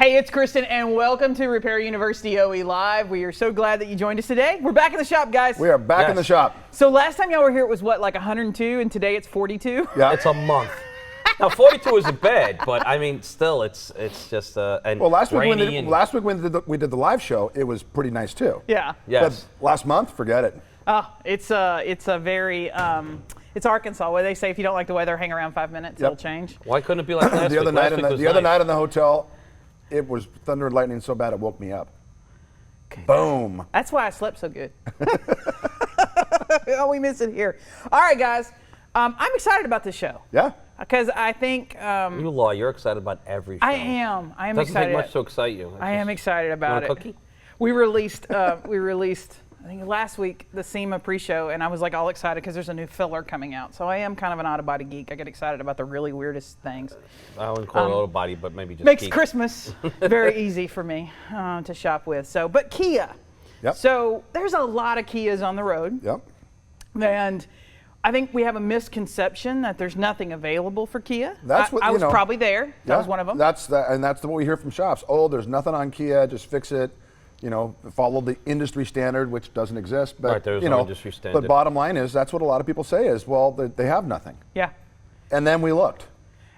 Hey, it's Kristen, and welcome to Repair University OE Live. We are so glad that you joined us today. We're back in the shop, guys. We are back in the shop. So last time y'all were here, it was what, like 102, and today it's 42? Yeah. It's a month. Now, 42 isn't bad, but I mean, still, it's just and Well, last week rainy when we did the live show, it was pretty nice too. Yeah. Yes. But last month, forget it. It's a very, it's Arkansas, where they say if you don't like the weather, hang around 5 minutes, it'll change. Why couldn't it be like last The other week? night, Last week was the other nice. night in the hotel, it was thunder and lightning so bad it woke me up. Boom. That's why I slept so good. Oh, we miss it here. All right, guys. I'm excited about this show. Yeah. Because I think You lie. You're excited about every show. I am Doesn't excited. take much to excite you. I am excited about You want a it. cookie? We released I think last week the SEMA pre-show, and I was like all excited because there's a new filler coming out. So I am kind of an out-of-body geek. I get excited about the really weirdest things. I wouldn't call it auto body, but maybe just Makes geek. Christmas very easy for me to shop with. So, but Kia. Yep. So there's a lot of Kias on the road. Yep. And I think we have a misconception that there's nothing available for Kia. That's what I you was know. probably there. That was one of them. That's what we hear from shops. Oh, there's nothing on Kia. Just fix it. You know, follow the industry standard, which doesn't exist. But Right, there's you no know, industry standard. But bottom line is, that's what a lot of people say is, well, they have nothing. Yeah. And then we looked.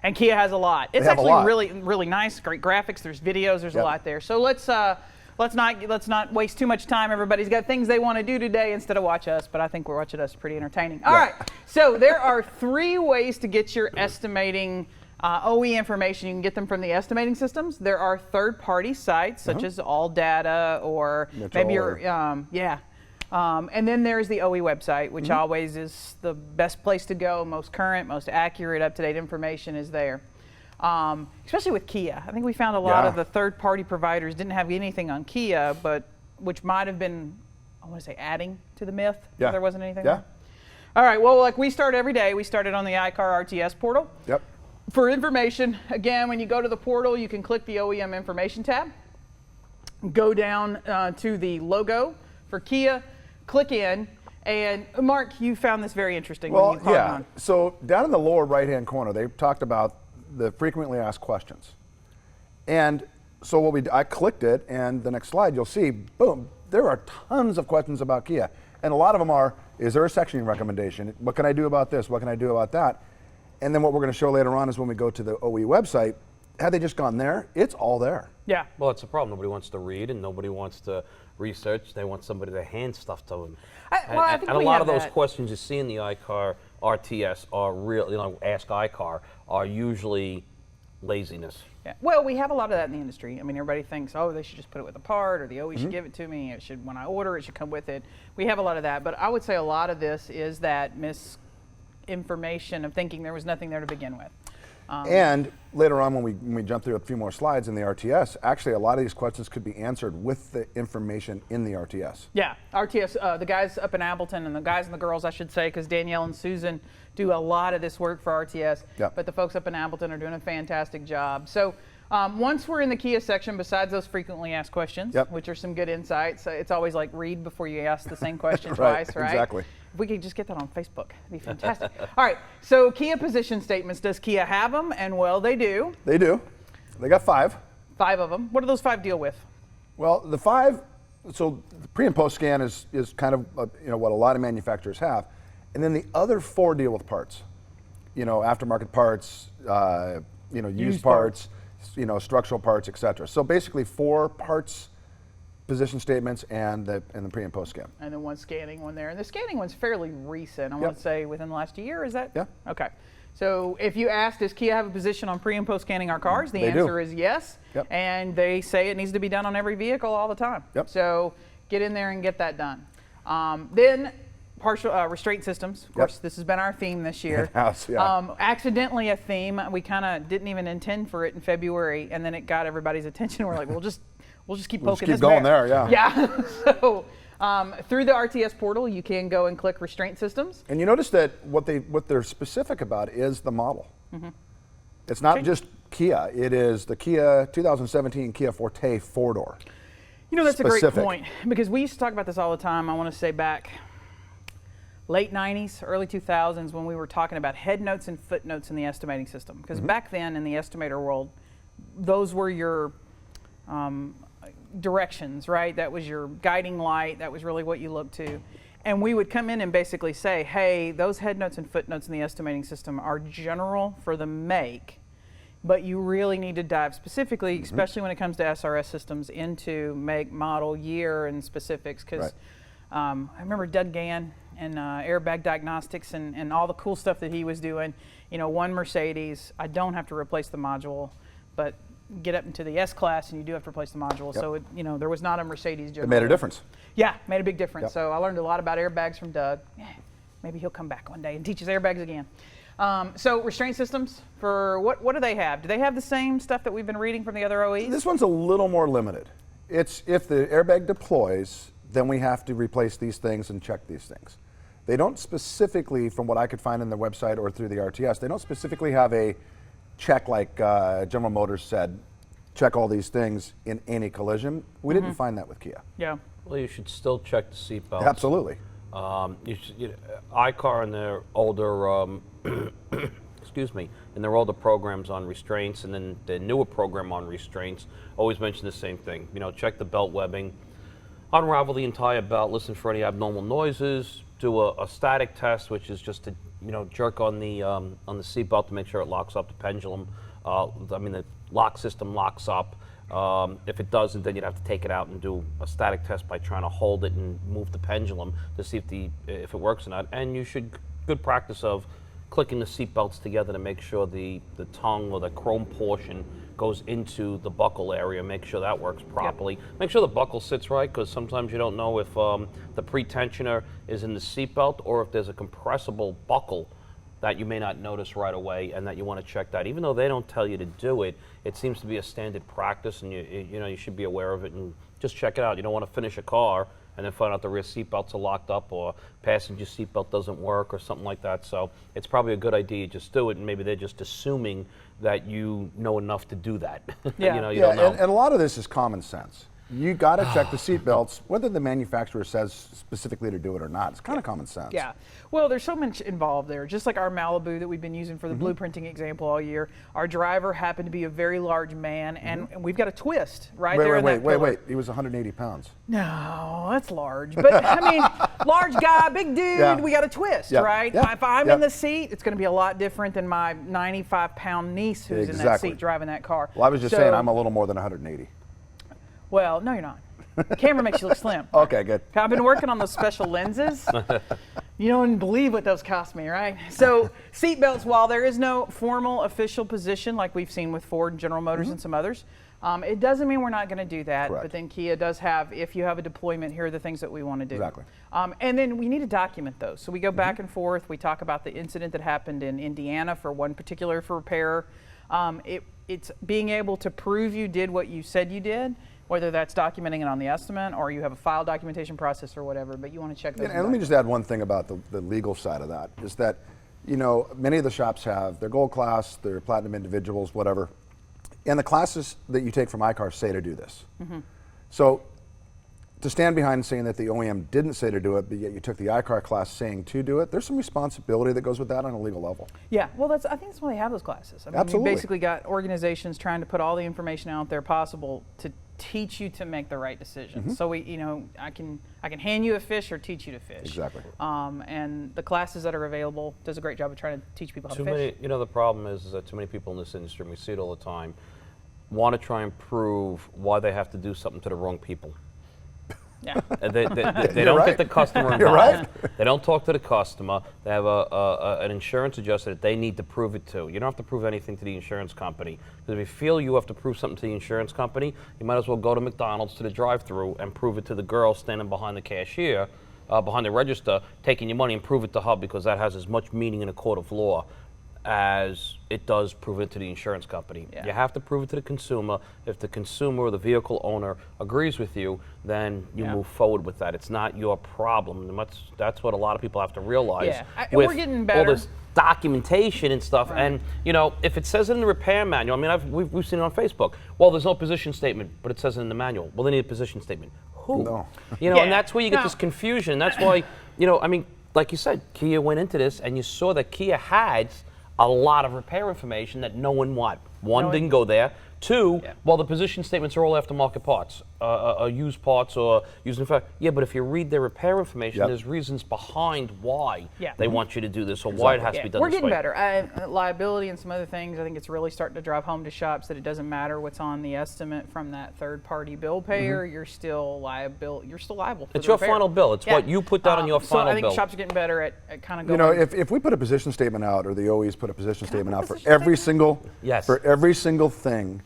And Kia has a lot. It's have a actually lot. really nice, great graphics. There's videos. There's a Yep. lot there. So let's not waste too much time. Everybody's got things they want to do today instead of watch us. But I think we're watching us pretty entertaining. All right. So there are 3 ways to get your estimating OE information. You can get them from the estimating systems. There are third-party sites such as AllData or Metro maybe your or- and then there's the OE website, which always is the best place to go. Most current, most accurate, up-to-date information is there. Especially with Kia. I think we found a lot of the third-party providers didn't have anything on Kia, but which might have been, I want to say, adding to the myth. Yeah. That there wasn't anything Yeah. there. All right, well, like we start every day. We started on the iCar RTS portal. Yep. For information, again, when you go to the portal, you can click the OEM information tab, go down to the logo for Kia, click in, and Mark, you found this very interesting. when Well, you caught on. So down in the lower right-hand corner, they talked about the frequently asked questions. And so I clicked it, and the next slide, you'll see, boom, there are tons of questions about Kia. And a lot of them are, is there a sectioning recommendation? What can I do about this? What can I do about that? And then what we're going to show later on is when we go to the OE website, had they just gone there, it's all there. Yeah. Well, it's a problem. Nobody wants to read and nobody wants to research. They want somebody to hand stuff to them. I think and a we lot have of those that. questions you see in the iCar RTS are real, Ask iCar, are usually laziness. Yeah. Well, we have a lot of that in the industry. I mean, everybody thinks, oh, they should just put it with a part, or the OE should give it to me. It should, when I order, it should come with it. We have a lot of that, but I would say a lot of this is that misinformation of thinking there was nothing there to begin with. And later on, when we jump through a few more slides in the RTS, actually a lot of these questions could be answered with the information in the RTS. Yeah, RTS, the guys up in Appleton and the guys and the girls, I should say, because Danielle and Susan do a lot of this work for RTS, Yep. but the folks up in Appleton are doing a fantastic job. So once we're in the Kia section, besides those frequently asked questions, Yep. which are some good insights, it's always like read before you ask the same question Right, twice, right? exactly. If we could just get that on Facebook, it'd be fantastic. All right, so Kia position statements. Does Kia have them? And well, they do. They do. They got 5. 5 of them. What do those 5 deal with? Well, the 5, so the pre and post scan is kind of what a lot of manufacturers have, and then the other 4 deal with parts, aftermarket parts, used parts, structural parts, etc. So basically 4 parts, position statements, and the pre and post scan. And then one scanning one there. And the scanning one's fairly recent. I want to say within the last year, is that? Yeah. Okay. So if you ask, does Kia have a position on pre and post scanning our cars? The They do. answer is yes. Yep. And they say it needs to be done on every vehicle all the time. Yep. So get in there and get that done. Then partial restraint systems. Of course, this has been our theme this year. It has, yeah. Accidentally a theme. We kind of didn't even intend for it in February, and then it got everybody's attention. We're like, we'll just keep We'll poking just keep this going bear. there, yeah. Yeah. So through the RTS portal, you can go and click restraint systems. And you notice that what they're specific about is the model. It's not just Kia. It is the Kia 2017 Kia Forte 4-door. That's a great Specific. point, because we used to talk about this all the time. I want to say back late 90s, early 2000s, when we were talking about head notes and footnotes in the estimating system. Because back then in the estimator world, those were your directions, right? That was your guiding light. That was really what you looked to. And we would come in and basically say, hey, those head notes and footnotes in the estimating system are general for the make, but you really need to dive specifically, especially when it comes to SRS systems, into make, model, year, and specifics. Because I remember Doug Gann and airbag diagnostics and all the cool stuff that he was doing. You know, one Mercedes, I don't have to replace the module, but get up into the S class and you do have to replace the module. So, there was not a Mercedes general. It made a difference. Yeah, made a big difference. So I learned a lot about airbags from Doug. Yeah, maybe he'll come back one day and teach us airbags again. So restraint systems, for what do they have? Do they have the same stuff that we've been reading from the other OEs? This one's a little more limited. It's if the airbag deploys, then we have to replace these things and check these things. They don't specifically, from what I could find in the website or through the RTS, they don't specifically have a check like General Motors said, check all these things in any collision. We didn't find that with Kia. Yeah. Well, you should still check the seatbelts. Absolutely. iCar and their older, excuse me, and their older programs on restraints, and then the newer program on restraints always mention the same thing. You know, check the belt webbing, unravel the entire belt, listen for any abnormal noises, do a static test, which is just to jerk on the seatbelt to make sure it locks up the pendulum. The lock system locks up. If it doesn't, then you'd have to take it out and do a static test by trying to hold it and move the pendulum to see if it works or not. And you should, good practice of clicking the seat belts together to make sure the tongue or the chrome portion goes into the buckle area. Make sure that works properly. Yep. Make sure the buckle sits right, because sometimes you don't know if the pre-tensioner is in the seat belt or if there's a compressible buckle that you may not notice right away, and that you want to check that. Even though they don't tell you to do it, it seems to be a standard practice, and you should be aware of it and just check it out. You don't want to finish a car and then find out the rear seat belts are locked up or passenger seat belt doesn't work or something like that. So it's probably a good idea to just do it, and maybe they're just assuming that you know enough to do that. Yeah. You don't know. And a lot of this is common sense. You got to check the seat belts, whether the manufacturer says specifically to do it or not. It's kind of common sense. Yeah. Well, there's so much involved there. Just like our Malibu that we've been using for the blueprinting example all year. Our driver happened to be a very large man, and we've got a twist right there in that pillar. Wait. He was 180 pounds. No, that's large. But, I mean, large guy, big dude, we got a twist, right? If I'm in the seat, it's going to be a lot different than my 95-pound niece who's in that seat driving that car. Well, I was just saying I'm a little more than 180. Well, no, you're not. The camera makes you look slim. Okay, good. I've been working on those special lenses. You don't believe what those cost me, right? So seat belts, while there is no formal official position like we've seen with Ford and General Motors and some others, it doesn't mean we're not going to do that. Correct. But then Kia does have, if you have a deployment, here are the things that we want to do. Exactly. And then we need to document those. So we go back and forth. We talk about the incident that happened in Indiana for one particular repairer. It's being able to prove you did what you said you did, whether that's documenting it on the estimate or you have a file documentation process or whatever, but you want to check those. And let me just add one thing about the legal side of that, is that, many of the shops have their gold class, their platinum individuals, whatever, and the classes that you take from iCar say to do this. So to stand behind saying that the OEM didn't say to do it, but yet you took the iCar class saying to do it, there's some responsibility that goes with that on a legal level. Yeah, well, I think that's why they have those classes. I mean, Absolutely. You basically got organizations trying to put all the information out there possible to teach you to make the right decisions. So I can hand you a fish or teach you to fish. Exactly. And the classes that are available does a great job of trying to teach people how to fish. The problem is that too many people in this industry, and we see it all the time, want to try and prove why they have to do something to the wrong people. Yeah. They don't get the customer involved. You're right. They don't talk to the customer. They have an insurance adjuster that they need to prove it to. You don't have to prove anything to the insurance company. Because if you feel you have to prove something to the insurance company, you might as well go to McDonald's to the drive-thru and prove it to the girl standing behind the cashier, behind the register, taking your money, and prove it to her, because that has as much meaning in a court of law as it does prove it to the insurance company. Yeah. You have to prove it to the consumer. If the consumer or the vehicle owner agrees with you, then you move forward with that. It's not your problem. And that's what a lot of people have to realize. Yeah, with we're getting better. all this documentation and stuff. Right. And if it says it in the repair manual, we've seen it on Facebook. Well, there's no position statement, but it says it in the manual. Well, they need a position statement. Who? No. And that's where you get this confusion. That's why, like you said, Kia went into this, and you saw that Kia had a lot of repair information that no one One, didn't go there. Two, well, the position statements are all aftermarket parts, used parts or used in fact. Yeah, but if you read their repair information, there's reasons behind why they want you to do this or why it has to be done We're this getting way. better. Liability and some other things, I think it's really starting to drive home to shops that it doesn't matter what's on the estimate from that third-party bill payer. You're still liable. You're still liable for It's the your repair. final bill. It's what you put down on your final So I think bill. shops are getting better at kind of going. You know, if we put a position statement out, or the OEs put a position statement out for every single thing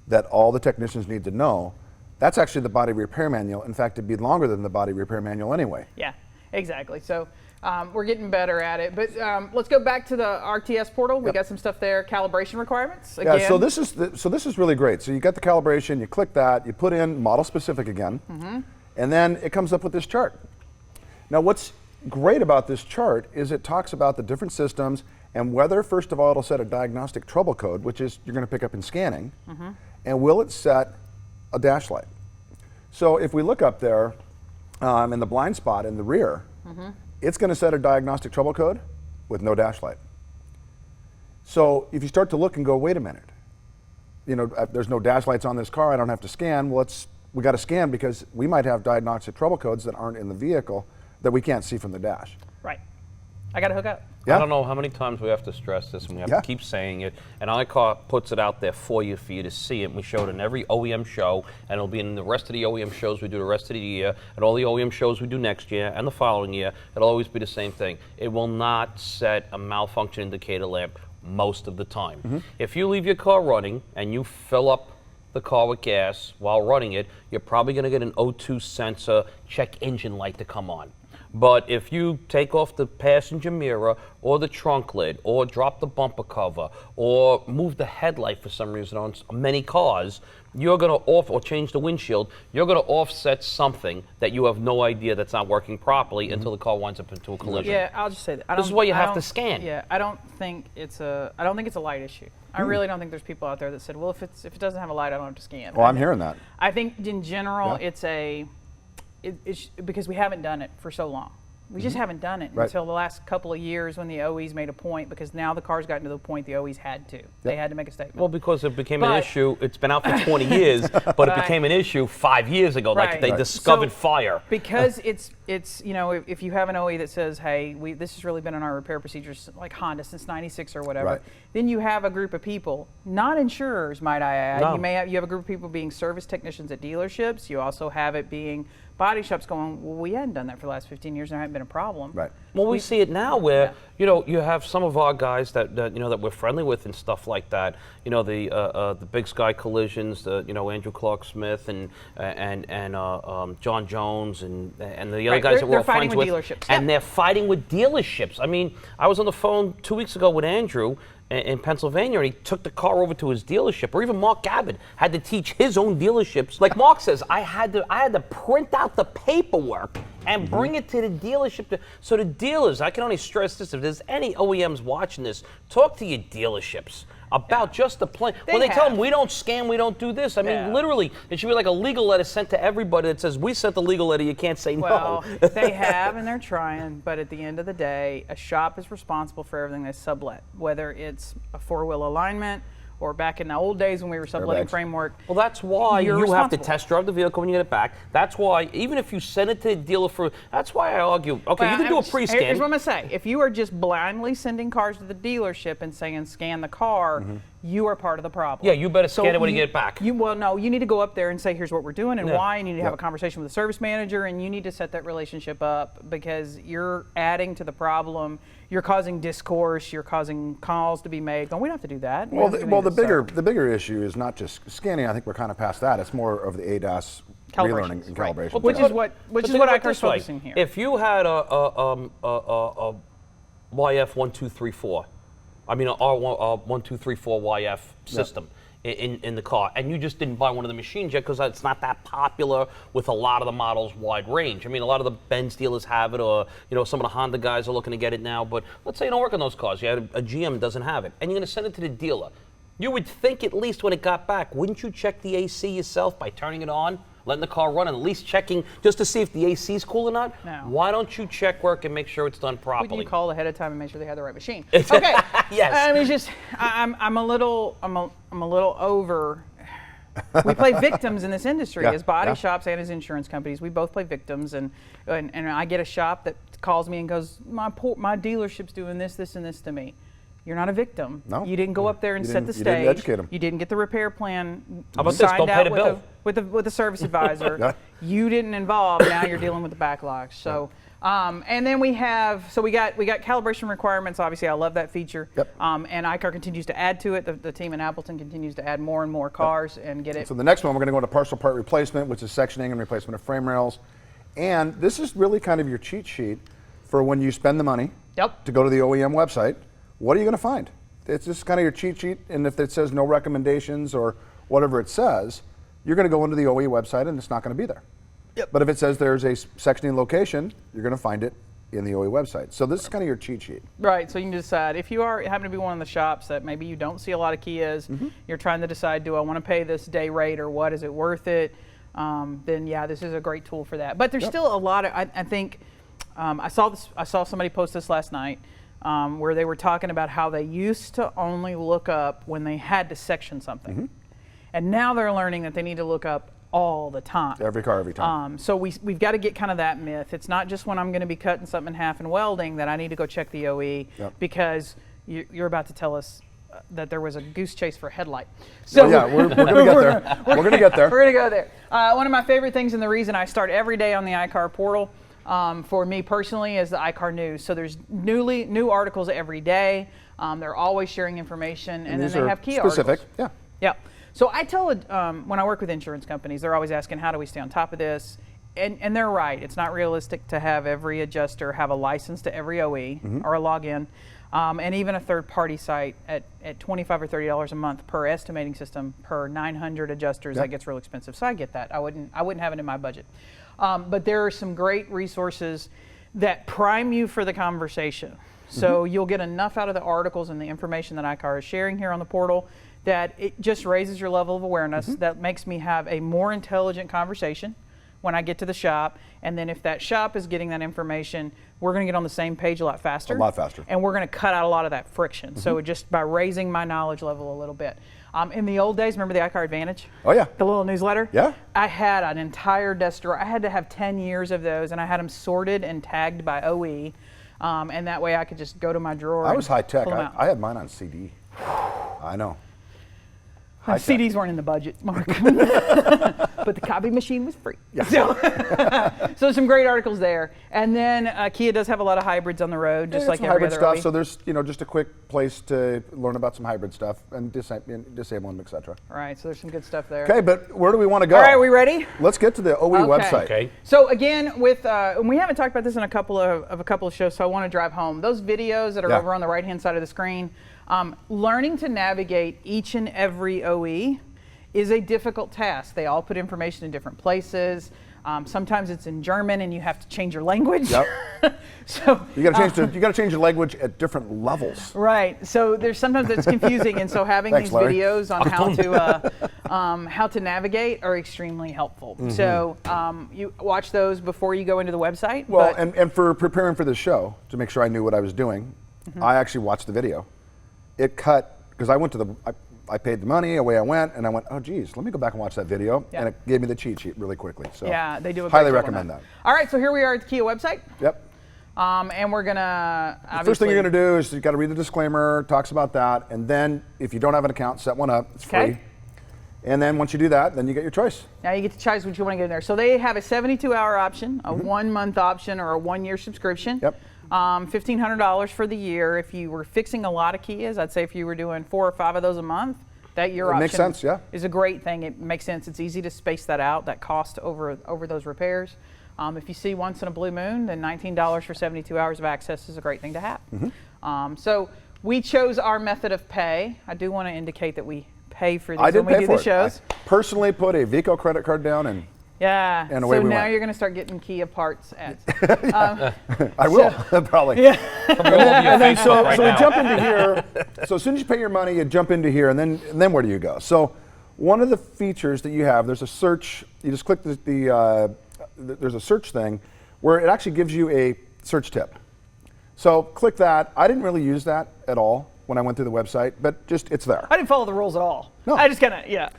that all the technicians need to know, that's actually the body repair manual. In fact, it'd be longer than the body repair manual anyway. Yeah, exactly. So we're getting better at it. But let's go back to the RTS portal. We got some stuff there. Calibration requirements again. Yeah. So this is really great. So you got the calibration. You click that. You put in model specific again, and then it comes up with this chart. Now, what's great about this chart is it talks about the different systems and whether, first of all, it'll set a diagnostic trouble code, which is you're going to pick up in scanning, and will it set a dash light? So if we look up there in the blind spot in the rear, it's going to set a diagnostic trouble code with no dash light. So if you start to look and go, wait a minute, you know, there's no dash lights on this car, I don't have to scan. Well, we got to scan because we might have diagnostic trouble codes that aren't in the vehicle that we can't see from the dash. Right. I got to hook up. Yeah. I don't know how many times we have to stress this and we have to keep saying it. And iCar puts it out there for you to see it. We show it in every OEM show, and it'll be in the rest of the OEM shows we do the rest of the year, and all the OEM shows we do next year and the following year. It'll always be the same thing. It will not set a malfunction indicator lamp most of the time. If you leave your car running and you fill up the car with gas while running it, you're probably going to get an O2 sensor check engine light to come on. But if you take off the passenger mirror or the trunk lid or drop the bumper cover or move the headlight for some reason on many cars, you're going to or change the windshield, you're going to offset something that you have no idea that's not working properly until the car winds up into a collision. Yeah, I'll just say that. This is why you have to scan. Yeah, I don't think it's a light issue. I really don't think there's people out there that said, well, if it doesn't have a light, I don't have to scan. Well, I'm hearing that. I think in general, it's because we haven't done it for so long. We just haven't done it until the last couple of years when the OEs made a point, because now the car's gotten to the point the OEs had to. They had to make a statement. Well, because it became an issue. It's been out for 20 years, but it became an issue 5 years ago. Like they discovered fire. Because it's you know, if you have an OE that says, hey, this has really been in our repair procedures like Honda since '96 or whatever, then you have a group of people, not insurers, might I add. No. You have a group of people being service technicians at dealerships. You also have it being body shops going, well, we hadn't done that for the last 15 years and there hadn't been a problem. Right. Well, we see it now where, you know, you have some of our guys that you know, that we're friendly with and stuff like that. You know, the Big Sky Collisions, you know, Andrew Clark Smith and John Jones and the other guys that we're all friends with. Dealerships. And they're fighting with dealerships. I mean, I was on the phone 2 weeks ago with Andrew in Pennsylvania, and he took the car over to his dealership. Or even Mark Gabbard had to teach his own dealerships. Like Mark says, I had to print out the paperwork and bring it to the dealership. So the dealers, I can only stress this, if there's any OEMs watching this, talk to your dealerships about just the plan. When they tell them we don't scan, we don't do this. I mean, literally, it should be like a legal letter sent to everybody that says, we sent the legal letter, you can't say well, no. They have, and they're trying, but at the end of the day, a shop is responsible for everything they sublet, whether it's a four-wheel alignment or back in the old days when we were subletting framework. Well, that's why you have to test drive the vehicle when you get it back. That's why, even if you send it to the dealer that's why I argue, okay, you can do a pre-scan. Here's what I'm going to say. If you are just blindly sending cars to the dealership and saying scan the car, you are part of the problem. Yeah, you better scan it when you get it back. Well, no, you need to go up there and say, here's what we're doing and why. You need to have a conversation with the service manager, and you need to set that relationship up, because you're adding to the problem. You're causing discourse. You're causing calls to be made. Going, we don't have to do that. Well, the bigger issue is not just scanning. I think we're kind of past that. It's more of the ADAS relearning and calibration. Which is what iCar's focusing here. If you had a YF1234, I mean, a R1234 YF system in the car, and you just didn't buy one of the machines yet because it's not that popular with a lot of the models wide range. I mean, a lot of the Benz dealers have it, or you know, some of the Honda guys are looking to get it now. But let's say you don't work on those cars. You had a GM doesn't have it, and you're going to send it to the dealer. You would think at least when it got back, wouldn't you check the AC yourself by turning it on? letting the car run and at least checking just to see if the AC is cool or not? No. Why don't you check work and make sure it's done properly? Wouldn't you call ahead of time and make sure they have the right machine? Okay. Yes. I mean, it's just I'm a little over. We play victims in this industry as body shops and as insurance companies. We both play victims, and I get a shop that calls me and goes, my dealership's doing this, and this to me. You're not a victim. No. You didn't go up there and set the stage. You didn't educate them. You didn't get the repair plan How about this? signed Don't pay out the bill. with the service advisor. You didn't involve. Now you're dealing with the backlogs. So, and then we got calibration requirements. Obviously, I love that feature. Yep. And iCar continues to add to it. The team in Appleton continues to add more and more cars and get it. So the next one, we're going to go into partial part replacement, which is sectioning and replacement of frame rails. And this is really kind of your cheat sheet for when you spend the money to go to the OEM website. What are you going to find? It's just kind of your cheat sheet, and if it says no recommendations or whatever it says, you're going to go into the OE website and it's not going to be there. Yep. But if it says there's a sectioning location, you're going to find it in the OE website. So this is kind of your cheat sheet. Right, so you can decide if you happen to be one of the shops that maybe you don't see a lot of Kias, you're trying to decide, do I want to pay this day rate or what, is it worth it? Then yeah, this is a great tool for that. But there's still a lot of, I think, I saw somebody post this last night, where they were talking about how they used to only look up when they had to section something. And now they're learning that they need to look up all the time. Every car, every time. So we've got to get kind of that myth. It's not just when I'm going to be cutting something in half and welding that I need to go check the OE, because you're about to tell us that there was a goose chase for Headlight. So we're going to get there. We're going to get there. We're going to go there. One of my favorite things, and the reason I start every day on the iCar portal, for me personally, is the iCar news. So there's new articles every day. They're always sharing information, and then they have key specific. articles. Yeah. So I tell when I work with insurance companies, they're always asking, how do we stay on top of this? And they're right. It's not realistic to have every adjuster have a license to every OE or a login, and even a third-party site at $25 or $30 a month per estimating system per 900 adjusters. That gets real expensive. So I get that. I wouldn't have it in my budget. But there are some great resources that prime you for the conversation. So you'll get enough out of the articles and the information that iCar is sharing here on the portal that it just raises your level of awareness. That makes me have a more intelligent conversation when I get to the shop. And then if that shop is getting that information, we're going to get on the same page a lot faster. A lot faster. And we're going to cut out a lot of that friction. So just by raising my knowledge level a little bit. In the old days, remember the iCar Advantage? Oh, yeah. The little newsletter? Yeah. I had an entire desk drawer. I had to have 10 years of those, and I had them sorted and tagged by OE. And that way I could just go to my drawer. I was high tech. pull 'em out. I had mine on CD. I know. CDs weren't in the budget, Mark. But the copy machine was free. Yeah. So some great articles there. And then Kia does have a lot of hybrids on the road, just like some every hybrid other stuff. OE. So there's just a quick place to learn about some hybrid stuff and disable them, etc. Right, so there's some good stuff there. Okay, but where do we want to go? All right, we ready? Let's get to the OE website. Okay. So again, with and we haven't talked about this in a couple of shows, so I want to drive home. Those videos that are over on the right-hand side of the screen, learning to navigate each and every OE is a difficult task. They all put information in different places. Sometimes it's in German, and you have to change your language. Yep. So you got to change your language at different levels. Right. So there's sometimes it's confusing, and so having Thanks, these Larry. videos on how to navigate are extremely helpful. So you watch those before you go into the website. Well, and for preparing for the show, to make sure I knew what I was doing, I actually watched the video. It cut, because I went to I paid the money, away I went, and I went, oh geez, let me go back and watch that video, and it gave me the cheat sheet really quickly. So yeah, they do a great highly job on recommend that. All right, so here we are at the Kia website. Yep. And we're gonna The first thing you're gonna do is you got to read the disclaimer, talks about that, and then if you don't have an account, set one up. It's free. And then once you do that, then you get your choice. Now you get to choose what you want to get in there. So they have a 72-hour option, a 1-month option, or a 1-year subscription. Yep. $1,500 for the year. If you were fixing a lot of Kias, I'd say if you were doing 4 or 5 of those a month, that year option makes sense, yeah. is a great thing. It makes sense. It's easy to space that out, that cost over those repairs. If you see once in a blue moon, then $19 for 72 hours of access is a great thing to have. So we chose our method of pay. I do want to indicate that we pay for these when we do the shows. I personally put a Vico credit card down and yeah. And away so we now went. you're going to start getting Kia parts ads. I will, probably. Yeah. And then so we jump into here. So as soon as you pay your money, you jump into here, and then where do you go? So one of the features that you have, there's a search. You just click there's a search thing where it actually gives you a search tip. So click that. I didn't really use that at all when I went through the website, but just it's there. I didn't follow the rules at all. No. I just kind of, yeah.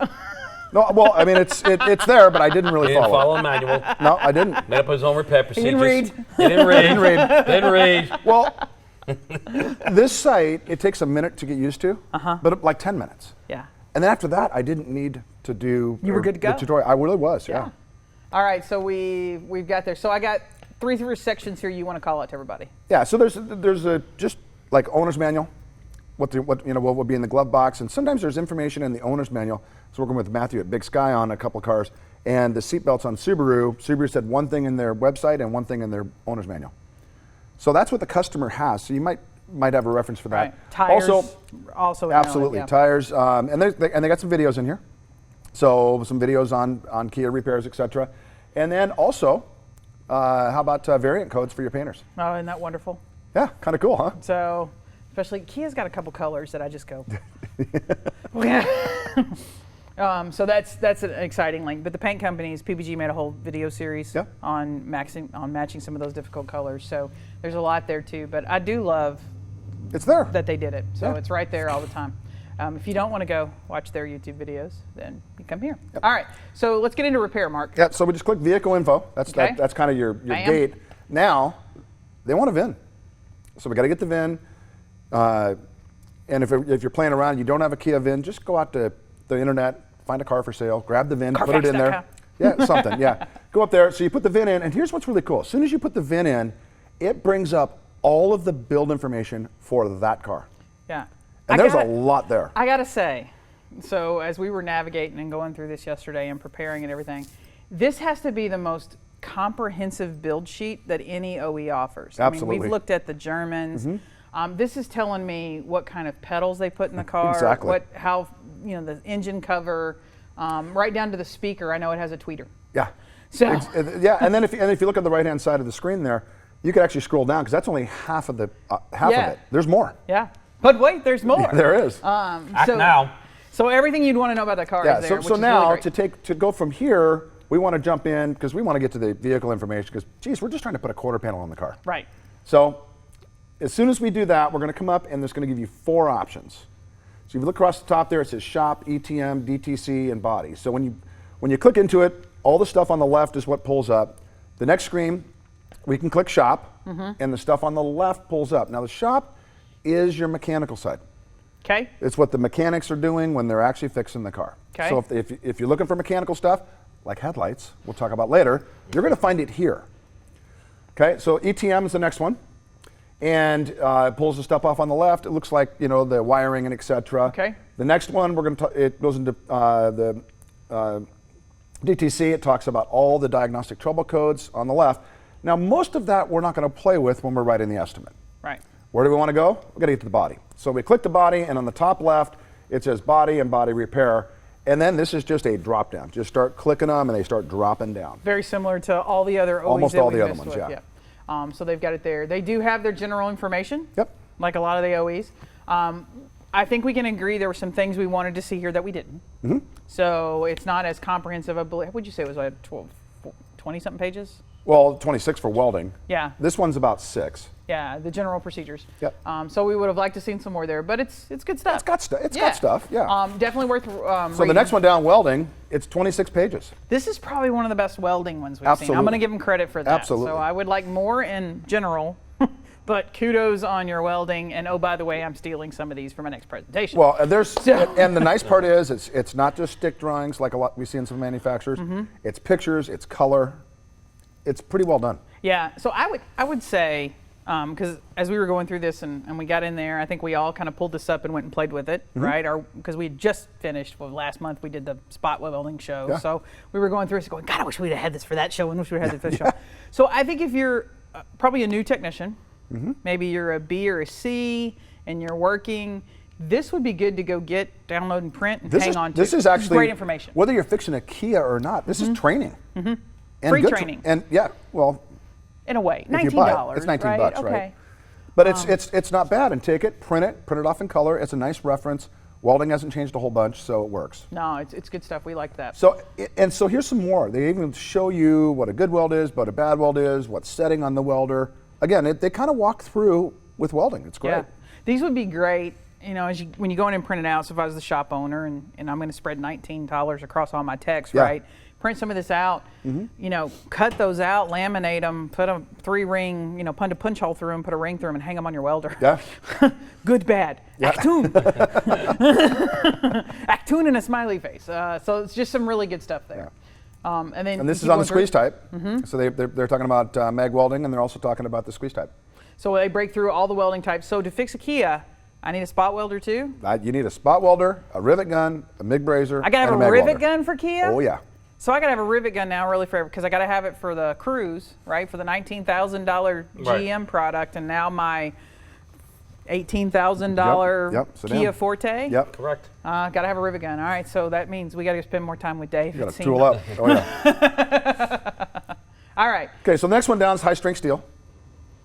No, well, I mean, it's there, but I didn't really He didn't follow follow a manual. it. No, I didn't. Made up his own repair procedures. He didn't read. Didn't read. Well, this site, it takes a minute to get used to, but like 10 minutes. Yeah. And then after that, I didn't need to do You were good to go? the tutorial. I really was, yeah. All right, so we've got there. So I got three sections here you want to call out to everybody. Yeah, so there's a just like owner's manual, what would be in the glove box, and sometimes there's information in the owner's manual. I was working with Matthew at Big Sky on a couple of cars, and the seatbelts on Subaru. Subaru said one thing in their website and one thing in their owner's manual. So that's what the customer has. So you might have a reference for that. Right. Tires also in there, absolutely yeah. tires, and they got some videos in here. So some videos on Kia repairs, etc. And then also, how about variant codes for your painters? Oh, isn't that wonderful? Yeah, kind of cool, huh? So, especially Kia's got a couple colors that I just go. So that's an exciting link. But the paint companies, PPG made a whole video series on matching some of those difficult colors. So there's a lot there too. But I do love it's there that they did it. So it's right there all the time. If you don't want to go watch their YouTube videos, then you come here. All right. So let's get into repair, Mark. Yeah. So we just click vehicle info. That's kind of your gate. Now they want a VIN. So we got to get the VIN. And if you're playing around, you don't have a Kia VIN, just go out to the internet, find a car for sale, grab the VIN, put it in there. Yeah, something. Yeah. Go up there. So you put the VIN in, and here's what's really cool. As soon as you put the VIN in, it brings up all of the build information for that car. Yeah. And there's a lot there. I got to say, so as we were navigating and going through this yesterday and preparing and everything, this has to be the most comprehensive build sheet that any OE offers. Absolutely. I mean, we've looked at the Germans. This is telling me what kind of pedals they put in the car, Exactly. how the engine cover, right down to the speaker. I know it has a tweeter. Yeah. So yeah, and then if you look at the right-hand side of the screen there, you can actually scroll down because that's only half of it. There's more. Yeah. But wait, there's more. There is. Act now. So everything you'd want to know about that car is there. So now to go from here, we want to jump in because we want to get to the vehicle information because, geez, we're just trying to put a quarter panel on the car. Right. So as soon as we do that, we're going to come up and it's going to give you 4 options. So if you look across the top there, it says shop, ETM, DTC, and body. So when you click into it, all the stuff on the left is what pulls up. The next screen, we can click shop, and the stuff on the left pulls up. Now the shop is your mechanical side. Okay. It's what the mechanics are doing when they're actually fixing the car. Okay. So if you're looking for mechanical stuff, like headlights, we'll talk about later, you're going to find it here. Okay, so ETM is the next one. And it pulls the stuff off on the left. It looks like, the wiring and etc. Okay. The next one, it goes into the DTC. It talks about all the diagnostic trouble codes on the left. Now, most of that we're not going to play with when we're writing the estimate. Right. Where do we want to go? We've got to get to the body. So we click the body, and on the top left, it says body and body repair. And then this is just a drop down. Just start clicking them, and they start dropping down. Very similar to all the other OEs Almost that all we the other messed ones, with. yeah. So they've got it there. They do have their general information. Yep. Like a lot of the OEs. I think we can agree there were some things we wanted to see here that we didn't. So it's not as comprehensive. I believe, what'd you say it was like 20-something pages? Well, 26 for welding. Yeah. This one's about 6. Yeah, the general procedures. Yep. So we would have liked to seen some more there, but it's good stuff. It's got stuff. It's got stuff. Yeah. Definitely worth so reading. the next one down, welding, it's 26 pages. This is probably one of the best welding ones we've seen. Absolutely. I'm going to give them credit for that. Absolutely. So I would like more in general, but kudos on your welding. And oh, by the way, I'm stealing some of these for my next presentation. Well, and the nice part is it's not just stick drawings like a lot we see in some manufacturers. It's pictures, it's color. It's pretty well done. Yeah. So I would say, because as we were going through this and we got in there, I think we all kind of pulled this up and went and played with it, right? Because we had just finished, last month we did the spot welding show. Yeah. So we were going through this going, God, I wish we'd have had this for that show and wish we'd had this for this show. So I think if you're probably a new technician, maybe you're a B or a C and you're working, this would be good to go get, download and print and hang on to. This is actually great information. Whether you're fixing a Kia or not, this is training. And Free good training. And yeah, well, in a way, if you buy $19. it, it's $19, right? right? But it's not bad. And take it, print it off in color. It's a nice reference. Welding hasn't changed a whole bunch, so it works. No, it's good stuff. We like that. So here's some more. They even show you what a good weld is, what a bad weld is, what setting on the welder. Again, they kind of walk through with welding. It's great. Yeah. These would be great, you know, when you go in and print it out. So if I was the shop owner and I'm going to spread 19 tolerers across all my techs, right? Print some of this out, you know, cut those out, laminate them, put a 3-ring, you know, punch a punch hole through them, put a ring through them, and hang them on your welder. Yeah. Good, bad. Yeah. Actun. Actun and a smiley face. So it's just some really good stuff there. Yeah. And this is on the squeeze type. So they're talking about mag welding, and they're also talking about the squeeze type. So they break through all the welding types. So to fix a Kia, I need a spot welder too? You need a spot welder, a rivet gun, a MIG brazier, I got to have a rivet gun for Kia? Oh, yeah. So I got to have a rivet gun now really forever because I got to have it for the Cruise, right? For the $19,000 GM product, and now my $18,000 Kia Forte. Yep. Correct. Got to have a rivet gun. All right, so that means we got to spend more time with Dave. You got to tool up. Oh, yeah. All right. Okay, so the next one down is high strength steel.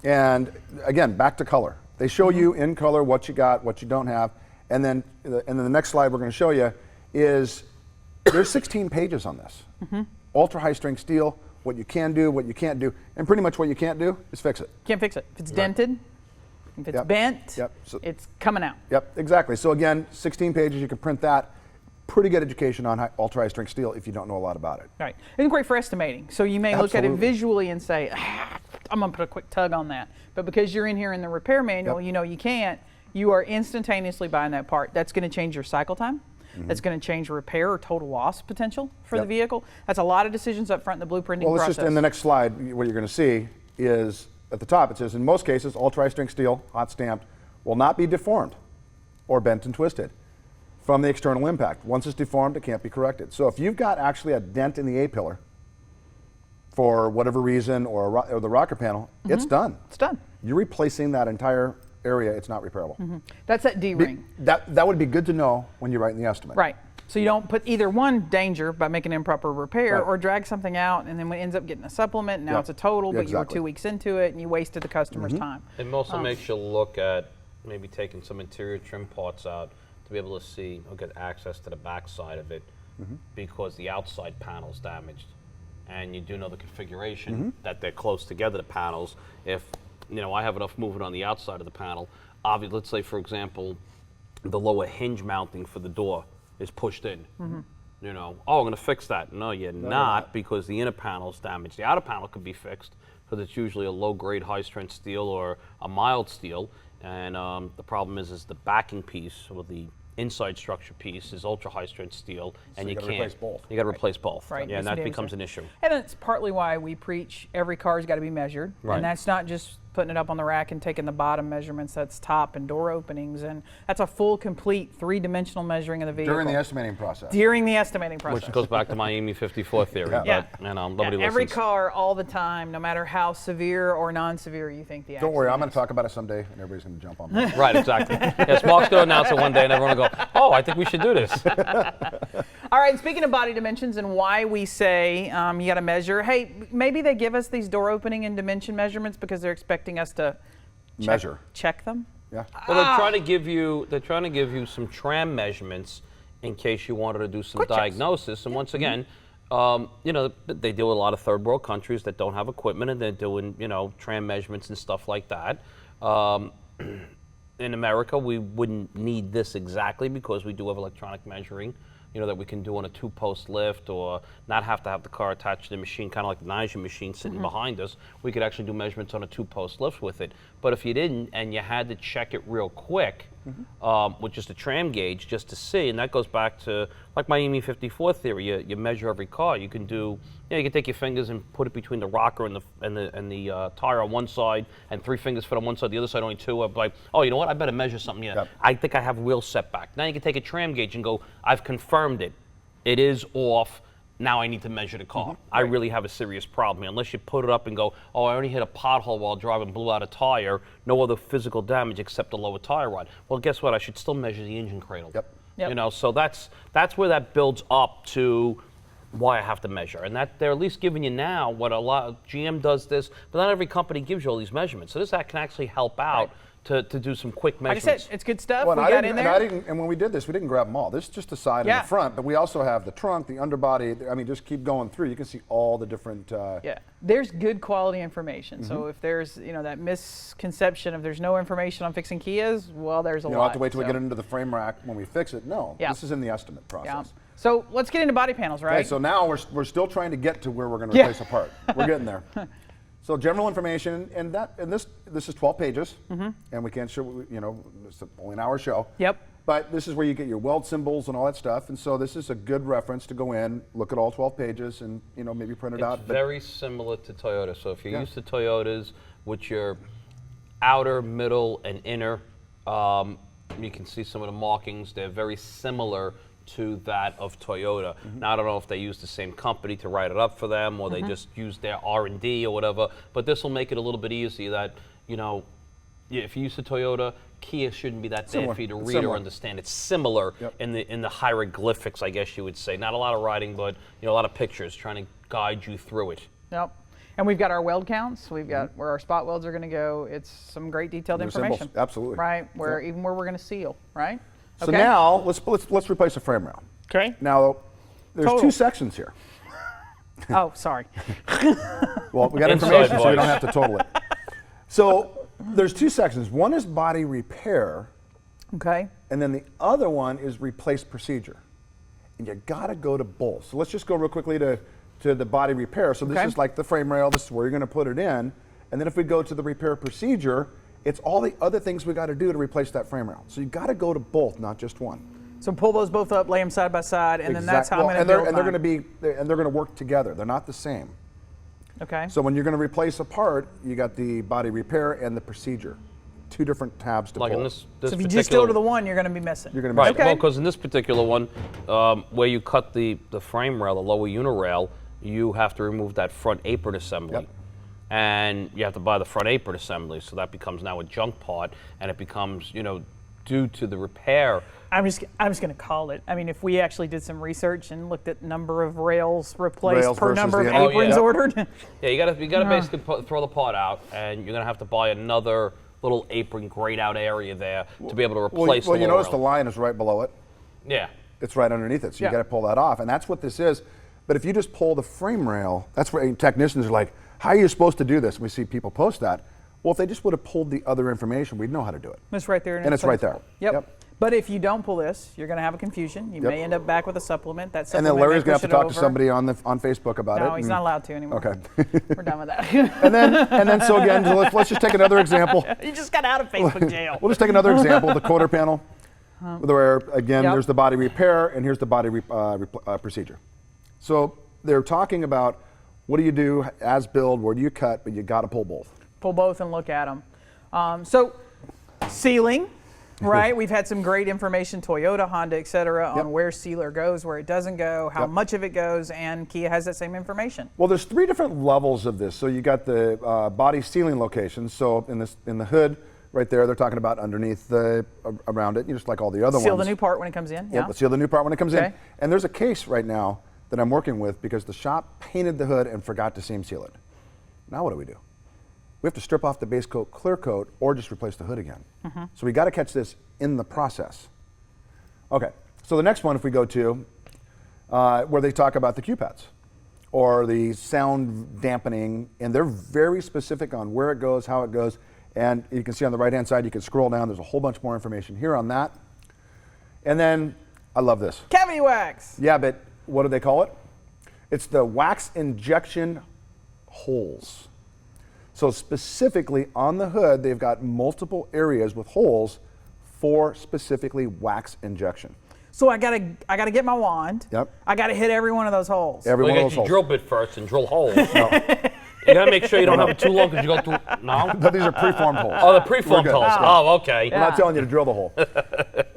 And again, back to color. They show you in color what you got, what you don't have. And then the next slide we're going to show you is there's 16 pages on this. Ultra high strength steel, what you can do, what you can't do. And pretty much what you can't do is fix it. Can't fix it. If it's dented, if it's bent, so, it's coming out. Yep, exactly. So again, 16 pages, you can print that. Pretty good education on ultra high strength steel if you don't know a lot about it. Right. It's great for estimating. So you may look at it visually and say, I'm going to put a quick tug on that. But because you're in here in the repair manual, you know you can't. You are instantaneously buying that part. That's going to change your cycle time. That's going to change repair or total loss potential for the vehicle. That's a lot of decisions up front in the blueprinting process. Well, it's just in the next slide, what you're going to see is at the top it says, in most cases, ultra high strength steel, hot stamped, will not be deformed or bent and twisted from the external impact. Once it's deformed, it can't be corrected. So if you've got actually a dent in the A-pillar for whatever reason, or the rocker panel, it's done. It's done. You're replacing that entire area. It's not repairable. That's that D-ring. That would be good to know when you're writing the estimate. Right. So you don't put either one danger by making improper repair or drag something out and then it ends up getting a supplement and now it's a total, but you were 2 weeks into it and you wasted the customer's time. It also makes you look at maybe taking some interior trim parts out to be able to see or get access to the back side of it because the outside panel's damaged. And you do know the configuration that they're close together, the panels. If I have enough movement on the outside of the panel, obviously, let's say for example, the lower hinge mounting for the door is pushed in. I'm going to fix that. No, you're not, because the inner panel's damaged. The outer panel could be fixed because it's usually a low-grade high-strength steel or a mild steel. And the problem is the backing piece, or the inside structure piece, is ultra high strength steel, and you can't replace both. You got to replace both. Right. Yeah, and that becomes an issue. And that's partly why we preach every car's got to be measured, and that's not just putting it up on the rack and taking the bottom measurements. That's top and door openings, and that's a full, complete, three-dimensional measuring of the vehicle During the estimating process. Which goes back to my Amy 54 theory. But, nobody listens. Every car, all the time, no matter how severe or non-severe you think the accident Don't worry, I'm is. going to talk about it someday, and everybody's going to jump on me. Right, exactly. Yes, Mark's going to announce it one day, and everyone will go, oh, I think we should do this. All right, speaking of body dimensions and why we say you got to measure, hey, maybe they give us these door opening and dimension measurements because they're expecting us to check them. Yeah. Well, they're trying to give you some tram measurements in case you wanted to do some diagnosis. And once again, they deal with a lot of third world countries that don't have equipment, and they're doing tram measurements and stuff like that. In America, we wouldn't need this exactly because we do have electronic measuring, that we can do on a two-post lift, or not have to have the car attached to the machine, kind of like the Niger machine sitting behind us. We could actually do measurements on a two-post lift with it. But if you didn't, and you had to check it real quick with just a tram gauge just to see, and that goes back to like my EME 54 theory. You measure every car. You can do, you can take your fingers and put it between the rocker and the tire on one side, and 3 fingers fit on one side, the other side only 2. I'm like, oh, you know what? I better measure something here. Yep. I think I have wheel setback. Now you can take a tram gauge and go, I've confirmed it. It is off. Now I need to measure the car. I really have a serious problem here. Unless you put it up and go, oh, I only hit a pothole while driving, blew out a tire, no other physical damage except the lower tire rod. Well, guess what? I should still measure the engine cradle. Yep. So that's where that builds up to why I have to measure. And that they're at least giving you now what a lot of GM does this, but not every company gives you all these measurements. So this can actually help out to do some quick Like I measurements. said, it's good stuff. Well, we and got in there. and when we did this, we didn't grab them all. This is just the side Yeah. and the front, but we also have the trunk, the underbody. I mean, just keep going through. You can see all the different. Yeah, there's good quality information. Mm-hmm. So if there's that misconception of there's no information on fixing Kias, well, there's a You lot. don't have to wait till we So, get into the frame rack when we fix it. No, Yeah. this is in the estimate process. Yeah. So let's get into body panels, right? Okay, so now we're still trying to get to where we're going to Yeah. replace a part. We're getting there. So general information, and this is 12 pages, and we can't show, it's only an hour show. Yep. But this is where you get your weld symbols and all that stuff, and so this is a good reference to go in, look at all 12 pages, and maybe print it out. It's But very similar to Toyota. So if you're Yeah. used to Toyotas, with your outer, middle, and inner, you can see some of the markings. They're very similar to that of Toyota. Now, I don't know if they use the same company to write it up for them, or they just use their R&D or whatever, but this will make it a little bit easier that, if you use a Toyota, Kia shouldn't be that Similar. bad for you to It's read similar. or understand. It's similar Yep. in the hieroglyphics, I guess you would say. Not a lot of writing, but a lot of pictures trying to guide you through it. Yep. And we've got our weld counts. We've got where our spot welds are going to go. It's some great detailed There's information. symbols, absolutely. Right. Even where we're going to seal. Right. So now let's replace the frame rail. Okay. Now there's Total. 2 sections here. Oh, sorry. Well, we got Inside information, so we voice. don't have to total it. So there's 2 sections. One is body repair, Okay. and then the other one is replace procedure. And you got to go to both. So let's just go real quickly to the body repair. So this Okay. is like the frame rail. This is where you're going to put it in. And then if we go to the repair procedure, it's all the other things we got to do to replace that frame rail. So you got to go to both, not just one. So pull those both up, lay them side by side, and then that's how I'm going to and build they're going to mine. they're going to work together. They're not the same. Okay. So when you're going to replace a part, you got the body repair and the procedure. 2 different tabs to Like pull. in this So if you particular, just go to the one, you're going to be missing. You're going to right, miss Okay. well, because in this particular one, where you cut the frame rail, the lower unirail, you have to remove that front apron assembly. Yep. And you have to buy the front apron assembly, so that becomes now a junk part, and it becomes, due to the repair. I'm just going to call it. I mean, if we actually did some research and looked at number of rails replaced Rails per versus number of the end. aprons yeah. ordered. Yeah, you gotta basically throw the part out, and you're gonna have to buy another little apron grayed out area there to be able to replace well, the you lower notice the rail. line is right below it. Yeah. It's right underneath it, so Yeah. you got to pull that off, and that's what this is. But if you just pull the frame rail, that's where technicians are like, "How are you supposed to do this?" We see people post that. Well, if they just would have pulled the other information, we'd know how to do it. It's right there. And it's right there. Yep. Yep. But if you don't pull this, you're going to have a confusion. You Yep. may end up back with a supplement. That And supplement then Larry's may going to have push to it talk to over. somebody on Facebook about it. No, he's and- not allowed to anymore. Okay. We're done with that. and then so again, let's just take another example. You just got out of Facebook jail. We'll just take another example, the quarter panel, where again, Yep. there's the body repair and here's the body procedure. So they're talking about what do you do as build, where do you cut, but you got to pull both. Pull both and look at them. So sealing, right? We've had some great information, Toyota, Honda, et cetera, Yep. on where sealer goes, where it doesn't go, how Yep. much of it goes, and Kia has that same information. Well, there's 3 different levels of this. So you got the body sealing locations. So in the hood, right there, they're talking about underneath around it, just like all the other Seal ones. the new part when it comes in. Yeah, but seal the new part when it comes in. Okay. And there's a case right now that I'm working with because the shop painted the hood and forgot to seam seal it. Now what do? We have to strip off the base coat, clear coat, or just replace the hood again. So we got to catch this in the process. Okay, so the next one, if we go to where they talk about the Q-pads or the sound dampening, and they're very specific on where it goes, how it goes, and you can see on the right-hand side, you can scroll down, there's a whole bunch more information here on that. And then, I love this. Cavity wax. Yeah, but what do they call it? It's the wax injection holes. So specifically on the hood, they've got multiple areas with holes for specifically wax injection. So I gotta get my wand. Yep. I gotta hit every one of those holes. Every Well, one you of get those your holes. drill bit first and drill holes. You gotta make sure you don't have it too long because you go through. No. But these are preformed holes. Oh, the preformed good. holes. Ah. Oh, okay. I'm not telling you to drill the hole.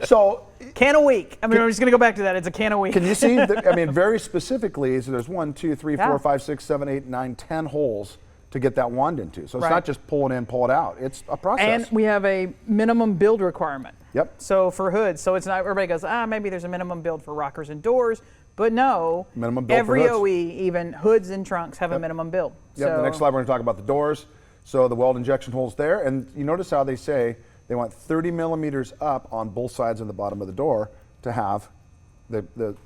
So Can a week. I mean, I'm just gonna go back to that. It's a can a week. can you see, I mean, very specifically, so there's 1, 2, 3, 4, Yeah. 5, 6, 7, 8, 9, 10 holes to get that wand into. So it's Right. not just pull it in, pull it out. It's a process. And we have a minimum build requirement. Yep. So for hoods, so it's not everybody goes, maybe there's a minimum build for rockers and doors, but no. Minimum build for every hoods. OE, even hoods and trunks, have a minimum build. Yep, So the next slide we're going to talk about the doors. So the weld injection holes there, and you notice how they say They want 30 millimeters up on both sides of the bottom of the door to have the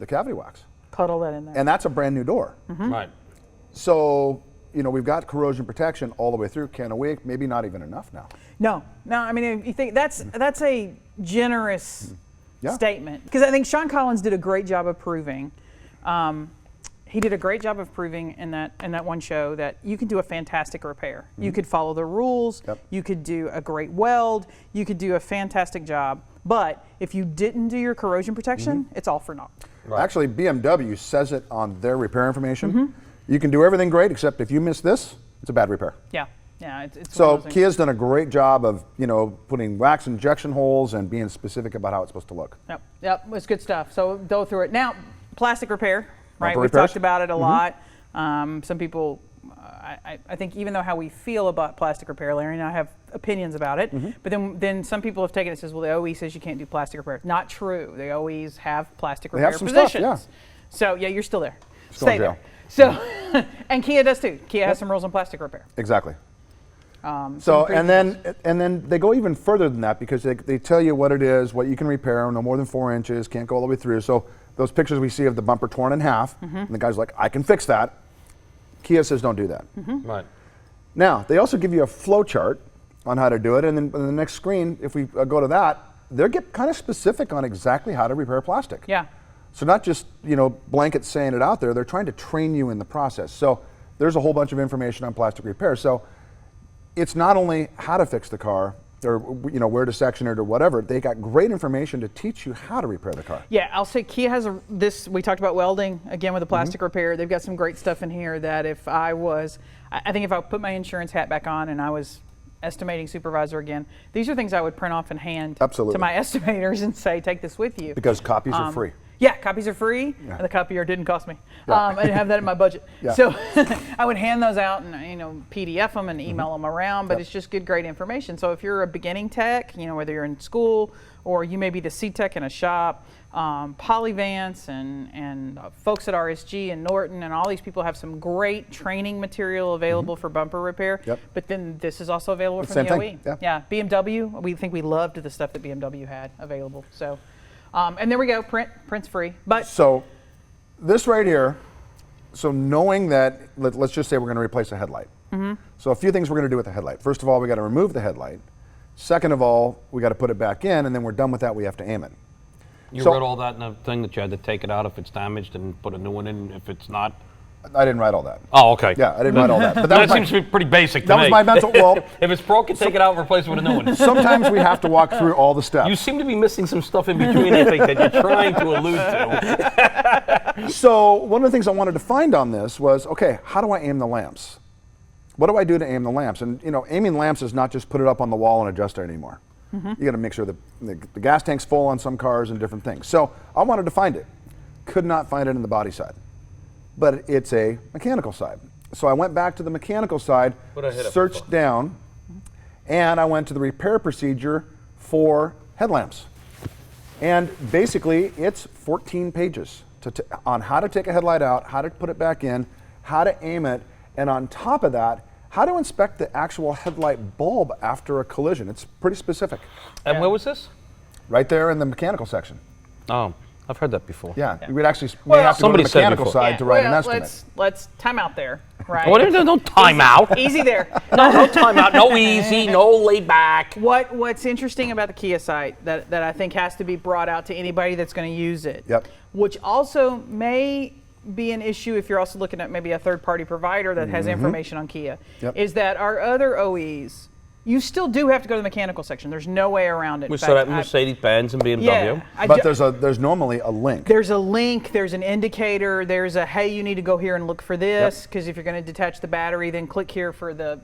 cavity wax. Puddle that in there. And that's a brand new door. Right. So, we've got corrosion protection all the way through. Can a week, maybe not even enough now. No. I mean, if you think that's a generous Yeah. statement, because I think Sean Collins did a great job of proving. He did a great job of proving in that one show that you can do a fantastic repair. You could follow the rules. Yep. You could do a great weld. You could do a fantastic job. But if you didn't do your corrosion protection, it's all for naught. Right. Actually, BMW says it on their repair information. You can do everything great, except if you miss this, it's a bad repair. Yeah. It's one So of those things. Kia's done a great job of, putting wax injection holes and being specific about how it's supposed to look. Yep, it's good stuff. So go through it. Now, plastic repair, right? Bumper We've repairs. talked about it a lot. Some people, I think even though how we feel about plastic repair, Larry and I have opinions about it, but then some people have taken it and says, well, the OE says you can't do plastic repair. Not true. The OEs have plastic They repair have some stuff, positions. So yeah, you're still there. Still in Stay jail. there. So, and Kia does too. Kia has some rules on plastic repair. Exactly. Some So, pretty and then they go even further than that because they tell you what it is, what you can repair, no more than 4 inches, can't go all the way through. So those pictures we see of the bumper torn in half, and the guy's like, I can fix that. Kia says don't do that. Right. Now, they also give you a flow chart on how to do it, and then on the next screen, if we go to that, they get kind of specific on exactly how to repair plastic. Yeah. So not just, blanket saying it out there, they're trying to train you in the process. So there's a whole bunch of information on plastic repair. So it's not only how to fix the car or, where to section it or whatever, they got great information to teach you how to repair the car. Yeah, I'll say Kia has we talked about welding again with the plastic repair. They've got some great stuff in here that if I think if I put my insurance hat back on and I was estimating supervisor again, these are things I would print off and hand Absolutely. to my estimators and say, take this with you. Because copies are free. Yeah, copies are free, Yeah. and the copier didn't cost me. Yeah. I didn't have that in my budget. Yeah. So I would hand those out and PDF them and email them around, but Yep. it's just good, great information. So if you're a beginning tech, whether you're in school or you may be the C-Tech in a shop, Polyvance and folks at RSG and Norton and all these people have some great training material available for bumper repair. Yep. But then this is also available It's from the the same OE. thing, yeah. BMW, we loved the stuff that BMW had available. So, and there we go, print's free. But So this right here, so knowing that, let's just say we're going to replace a headlight. So a few things we're going to do with the headlight. First of all, we got to remove the headlight. Second of all, we got to put it back in, and then we're done with that, we have to aim it. You So- read all that in the thing that you had to take it out if it's damaged and put a new one in if it's not? I didn't write all that. Oh, okay. Yeah, I didn't write all that. But That was my- seems to be pretty basic to that me. was my mental, well, If it's broken, take it out and replace it with a new one. sometimes we have to walk through all the steps. You seem to be missing some stuff in between, I think, that you're trying to allude to. So one of the things I wanted to find on this was, okay, how do I aim the lamps? What do I do to aim the lamps? And aiming lamps is not just put it up on the wall and adjust it anymore. You got to make sure the gas tank's full on some cars and different things. So I wanted to find it. Could not find it in the body side, but it's a mechanical side. So I went back to the mechanical side, What'd I hit it searched for? down, and I went to the repair procedure for headlamps. And basically, it's 14 pages on how to take a headlight out, how to put it back in, how to aim it, and on top of that, how to inspect the actual headlight bulb after a collision. It's pretty specific. And where was this? Right there in the mechanical section. Oh, I've heard that before. Yeah, you would actually Well, may have to go to the somebody said mechanical before. side to write an well, estimate. Let's time out there, right? Well, no time out. Easy there. No time out. No easy. No laid back. What's interesting about the Kia site that I think has to be brought out to anybody that's going to use it, Yep. which also may be an issue if you're also looking at maybe a third-party provider that has information on Kia, Yep. is that our other OEs, you still do have to go to the mechanical section. There's no way around it. We In saw that fact, Mercedes-Benz and BMW. Yeah, But there's normally a link. there's a link, there's an indicator, there's a, hey, you need to go here and look for this, because if you're going to detach the battery, then click here for the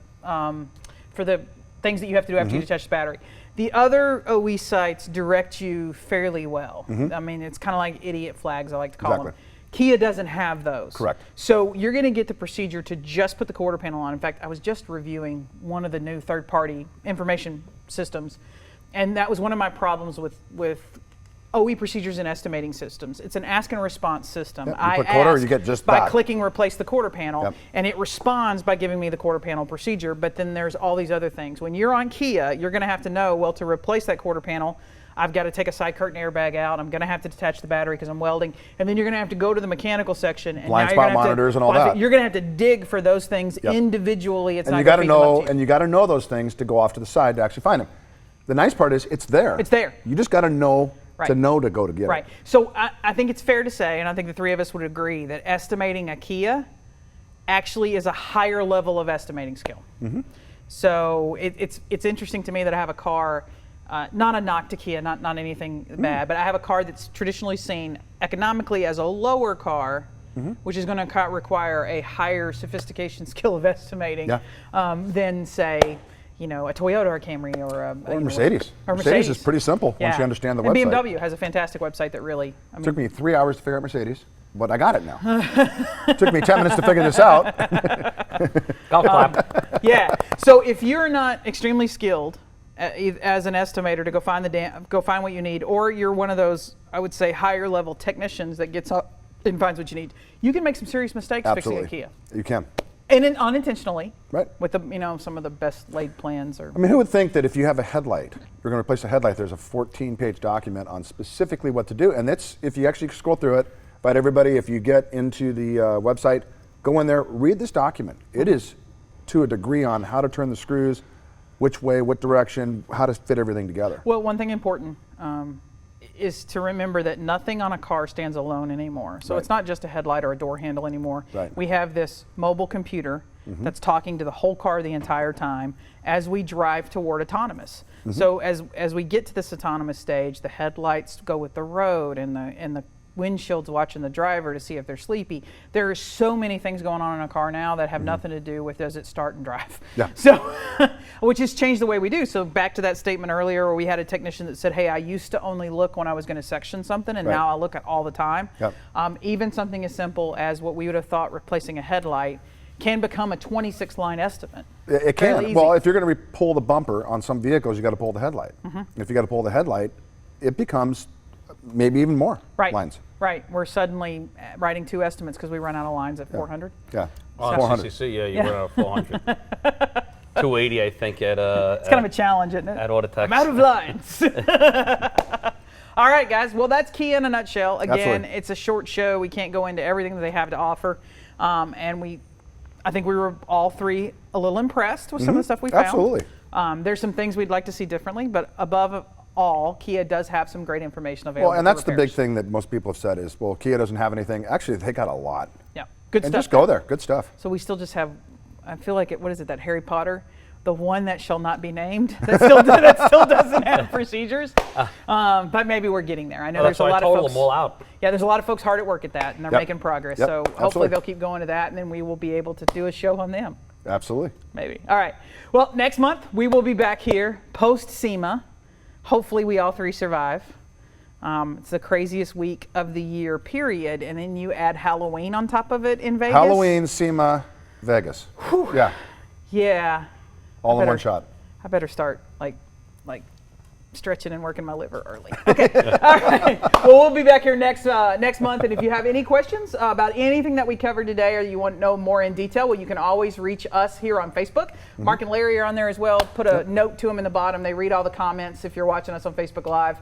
things that you have to do after you detach the battery. The other OE sites direct you fairly well. I mean, it's kind of like idiot flags, I like to call them. Exactly. Kia doesn't have those. Correct. So you're going to get the procedure to just put the quarter panel on. In fact, I was just reviewing one of the new third-party information systems, and that was one of my problems with OE procedures and estimating systems. It's an ask and response system. Yep, you put quarter, you get just by that. clicking replace the quarter panel, Yep. and it responds by giving me the quarter panel procedure. But then there's all these other things. When you're on Kia, you're going to have to know, well, to replace that quarter panel, I've got to take a side curtain airbag out. I'm going to have to detach the battery because I'm welding, and then you're going to have to go to the mechanical section and Blind now you're spot gonna have monitors to, and all that. You're going to have to dig for those things Yep. individually. It's And not you got to gonna feed them up know, to you. and you got to know those things to go off to the side to actually find them. The nice part is it's there. It's there. You just got to know Right. to know to go to get Right. it. So I think it's fair to say, and I think the three of us would agree, that estimating a Kia actually is a higher level of estimating skill. Mm-hmm. So it's interesting to me that I have a car, not a knock to Kia, not anything bad, but I have a car that's traditionally seen economically as a lower car, which is going to require a higher sophistication skill of estimating than, say, a Toyota or a Camry or a Mercedes. Or Mercedes is pretty simple once you understand the and website. BMW has a fantastic website that really, It took me 3 hours to figure out Mercedes, but I got it now. It took me 10 minutes to figure this out. Golf clap. yeah. So if you're not extremely skilled as an estimator to go find what you need, or you're one of those, I would say, higher level technicians that gets up and finds what you need, you can make some serious mistakes fixing a Kia. You can. And unintentionally, Right. with some of the best laid plans. Or I mean, who would think that if you have a headlight, you're going to replace a headlight, there's a 14-page document on specifically what to do. And that's, if you actually scroll through it, invite everybody, if you get into the website, go in there, read this document. It is to a degree on how to turn the screws, which way, what direction, how to fit everything together. Well, one thing important is to remember that nothing on a car stands alone anymore. So Right. it's not just a headlight or a door handle anymore. Right. We have this mobile computer that's talking to the whole car the entire time as we drive toward autonomous. So as we get to this autonomous stage, the headlights go with the road and the windshield's watching the driver to see if they're sleepy. There are so many things going on in a car now that have nothing to do with does it start and drive. Yeah. So, which has changed the way we do. So back to that statement earlier where we had a technician that said, hey, I used to only look when I was going to section something, and Right. now I look at all the time. Yep. Even something as simple as what we would have thought replacing a headlight can become a 26-line estimate. It Fairly can. easy. Well, if you're going to pull the bumper on some vehicles, you got to pull the headlight. If you got to pull the headlight, it becomes maybe even more Right. lines. Right. We're suddenly writing two estimates because we run out of lines at 400. Yeah. On 400. CCC, yeah, you run out of 400. 280, I think, at It's kind of a challenge, isn't it? at Autotex. I'm out of lines. All right, guys. Well, that's Kia in a nutshell. Again, Absolutely. it's a short show. We can't go into everything that they have to offer. And I think we were all three a little impressed with some of the stuff we found. Absolutely. There's some things we'd like to see differently, but above all, Kia does have some great information available. Well, and for that's the big repairs. thing that most people have said is, well, Kia doesn't have anything. Actually, they got a lot. Yeah, good And stuff. just go there. Good stuff. So we still just have, I feel like what is it, that Harry Potter, the one that shall not be named, that still doesn't have procedures. But maybe we're getting there. I know there's That's a why I lot of totaled folks. them all out. Yeah, there's a lot of folks hard at work at that, and they're Yep. making progress. Yep, So hopefully absolutely. they'll keep going to that, and then we will be able to do a show on them. Absolutely. Maybe. All right. Well, next month we will be back here post SEMA. Hopefully we all three survive. It's the craziest week of the year, period. And then you add Halloween on top of it in Vegas. Halloween, SEMA, Vegas. Yeah. Yeah. All in better- one shot. I better start like stretching and working my liver early. Okay. All right. Well, we'll be back here next month. And if you have any questions about anything that we covered today, or you want to know more in detail, well, you can always reach us here on Facebook. Mark and Larry are on there as well. Put a note to them in the bottom. They read all the comments if you're watching us on Facebook Live.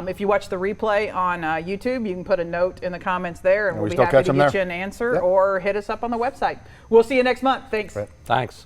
If you watch the replay on YouTube, you can put a note in the comments there, and And we we'll be still happy catch to them get there. you an answer, Yep. or hit us up on the website. We'll see you next month. Thanks. Right. Thanks.